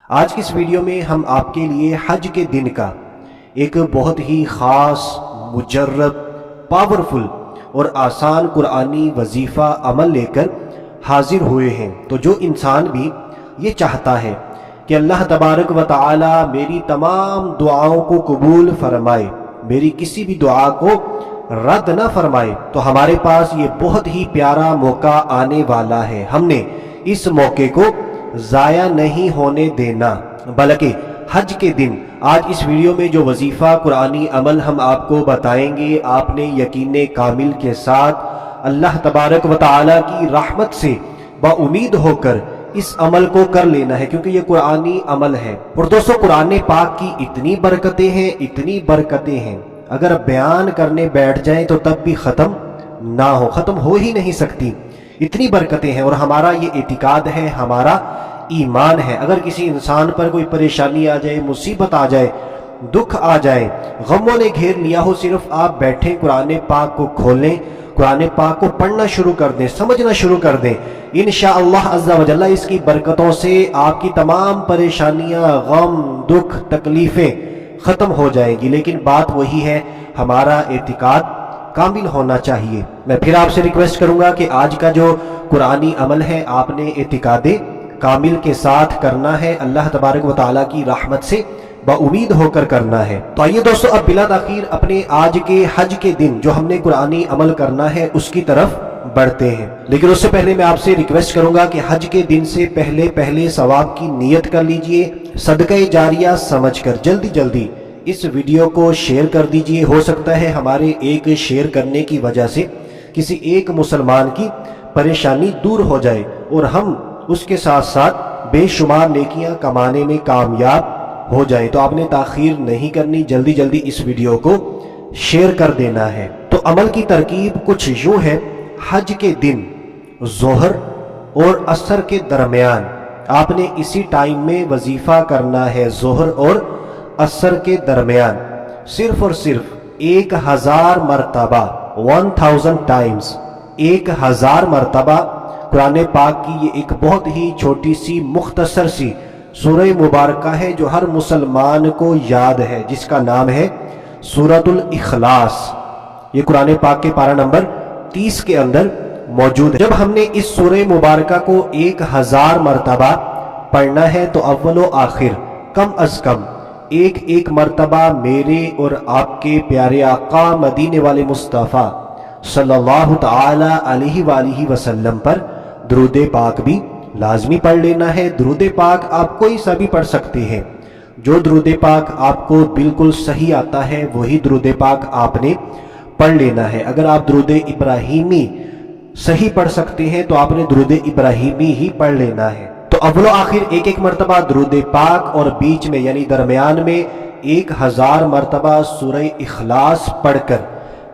آج کی اس ویڈیو میں ہم آپ کے لیے حج کے دن کا ایک بہت ہی خاص، مجرب، پاورفل اور آسان قرآنی وظیفہ عمل لے کر حاضر ہوئے ہیں۔ تو جو انسان بھی یہ چاہتا ہے کہ اللہ تبارک و تعالی میری تمام دعاؤں کو قبول فرمائے، میری کسی بھی دعا کو رد نہ فرمائے، تو ہمارے پاس یہ بہت ہی پیارا موقع آنے والا ہے۔ ہم نے اس موقع کو ضائع نہیں ہونے دینا، بلکہ حج کے دن آج اس ویڈیو میں جو وظیفہ قرآنی عمل ہم آپ کو بتائیں گے، آپ نے یقین کامل کے ساتھ اللہ تبارک و تعالی کی رحمت سے با امید ہو کر اس عمل کو کر لینا ہے، کیونکہ یہ قرآنی عمل ہے۔ اور دوستو، قرآن پاک کی اتنی برکتیں ہیں، اگر بیان کرنے بیٹھ جائیں تو تب بھی ختم ہو ہی نہیں سکتی۔ اتنی برکتیں ہیں، اور ہمارا یہ اعتقاد ہے، ہمارا ایمان ہے، اگر کسی انسان پر کوئی پریشانی آ جائے، مصیبت آ جائے، دکھ آ جائے، غموں نے گھیر لیا ہو، صرف آپ بیٹھیں، قرآن پاک کو کھولیں، قرآن پاک کو پڑھنا شروع کر دیں، سمجھنا شروع کر دیں، انشاءاللہ عز و جل اس کی برکتوں سے آپ کی تمام پریشانیاں، غم، دکھ، تکلیفیں ختم ہو جائیں گی۔ لیکن بات وہی ہے، ہمارا اعتقاد کامل ہونا چاہیے۔ میں پھر آپ سے ریکویسٹ کروں گا کہ آج کا جو قرآنی عمل ہے، آپ نے اعتقاد کامل کے ساتھ کرنا ہے، اللہ تبارک و تعالیٰ کی رحمت سے با امید ہو کر کرنا ہے۔ تو آئیے دوستو، اب بلا تاخیر اپنے آج کے حج کے دن جو ہم نے قرآنی عمل کرنا ہے اس کی طرف بڑھتے ہیں۔ لیکن اس سے پہلے میں آپ سے ریکویسٹ کروں گا کہ حج کے دن سے پہلے ثواب کی نیت کر لیجئے، صدقہ جاریہ سمجھ کر جلدی اس ویڈیو کو شیئر کر دیجئے۔ ہو سکتا ہے ہمارے ایک شیئر کرنے کی وجہ سے کسی ایک مسلمان کی پریشانی دور ہو جائے اور ہم اس کے ساتھ ساتھ بے شمار نیکیاں کمانے میں کامیاب ہو جائیں۔ تو آپ نے تاخیر نہیں کرنی، جلدی اس ویڈیو کو شیئر کر دینا ہے۔ تو عمل کی ترکیب کچھ یوں ہے، حج کے دن ظہر اور عصر کے درمیان آپ نے اسی ٹائم میں وظیفہ کرنا ہے، ظہر اور عصر کے درمیان صرف اور صرف 1000 مرتبہ 1000 ٹائمز 1000 مرتبہ قرآن پاک کی یہ ایک بہت ہی چھوٹی سی مختصر سی سورہ مبارکہ ہے جو ہر مسلمان کو یاد ہے، جس کا نام ہے سورۃ الاخلاص۔ یہ قرآن پاک کے پارہ نمبر 30 کے اندر موجود ہے۔ جب ہم نے اس سورہ مبارکہ کو 1000 مرتبہ پڑھنا ہے تو اول و آخر کم از کم ایک مرتبہ میرے اور آپ کے پیارے آقا مدینے والے مصطفیٰ صلی اللہ تعالی علیہ وآلہ وسلم پر درود پاک بھی لازمی پڑھ لینا ہے۔ درود پاک آپ کوئی سا بھی پڑھ سکتے ہیں، جو درود پاک آپ کو بالکل صحیح آتا ہے وہی درود پاک آپ نے پڑھ لینا ہے۔ اگر آپ درود ابراہیمی صحیح پڑھ سکتے ہیں تو آپ نے درود ابراہیمی ہی پڑھ لینا ہے۔ تو اول و آخر ایک مرتبہ درود پاک، اور بیچ میں یعنی درمیان میں 1000 مرتبہ سورہ اخلاص پڑھ کر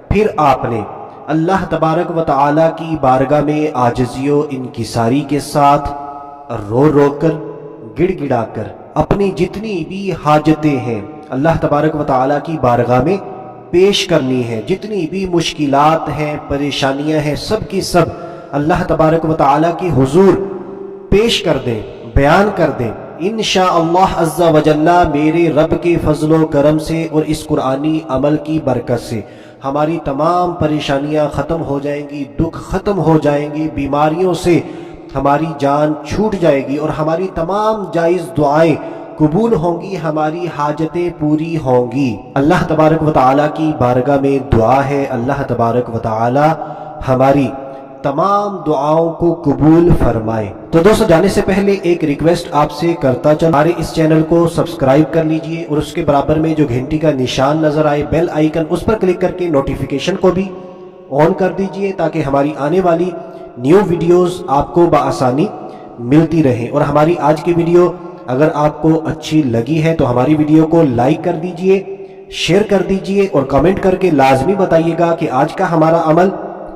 پھر آپ نے اللہ تبارک و تعالیٰ کی بارگاہ میں عاجزی و انکساری کے ساتھ رو کر گڑ گڑا کر اپنی جتنی بھی حاجتیں ہیں اللہ تبارک و تعالیٰ کی بارگاہ میں پیش کرنی ہے۔ جتنی بھی مشکلات ہیں، پریشانیاں ہیں، سب کی سب اللہ تبارک و تعالیٰ کی حضور پیش کر دیں، بیان کر دیں۔ انشاءاللہ عز و جل میرے رب کے فضل و کرم سے اور اس قرآنی عمل کی برکت سے ہماری تمام پریشانیاں ختم ہو جائیں گی، دکھ ختم ہو جائیں گی، بیماریوں سے ہماری جان چھوٹ جائے گی، اور ہماری تمام جائز دعائیں قبول ہوں گی، ہماری حاجتیں پوری ہوں گی۔ اللہ تبارک و تعالیٰ کی بارگاہ میں دعا ہے، اللہ تبارک و تعالیٰ ہماری تمام دعاؤں کو قبول فرمائے۔ تو دوستو، جانے سے پہلے ایک ریکویسٹ آپ سے کرتا چلوں، ہمارے اس چینل کو سبسکرائب کر لیجئے، اور اس کے برابر میں جو گھنٹی کا نشان نظر آئے، بیل آئیکن، اس پر کلک کر کے نوٹیفیکیشن کو بھی آن کر دیجئے، تاکہ ہماری آنے والی نیو ویڈیوز آپ کو بآسانی ملتی رہیں۔ اور ہماری آج کی ویڈیو اگر آپ کو اچھی لگی ہے تو ہماری ویڈیو کو لائک کر دیجئے، شیئر کر دیجئے، اور کمنٹ کر کے لازمی بتائیے گا کہ آج کا ہمارا عمل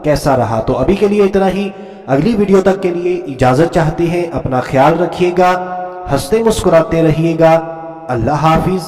کیسا رہا۔ تو ابھی کے لیے اتنا ہی، اگلی ویڈیو تک کے لیے اجازت چاہتے ہیں۔ اپنا خیال رکھیے گا، ہنستے مسکراتے رہیے گا۔ اللہ حافظ۔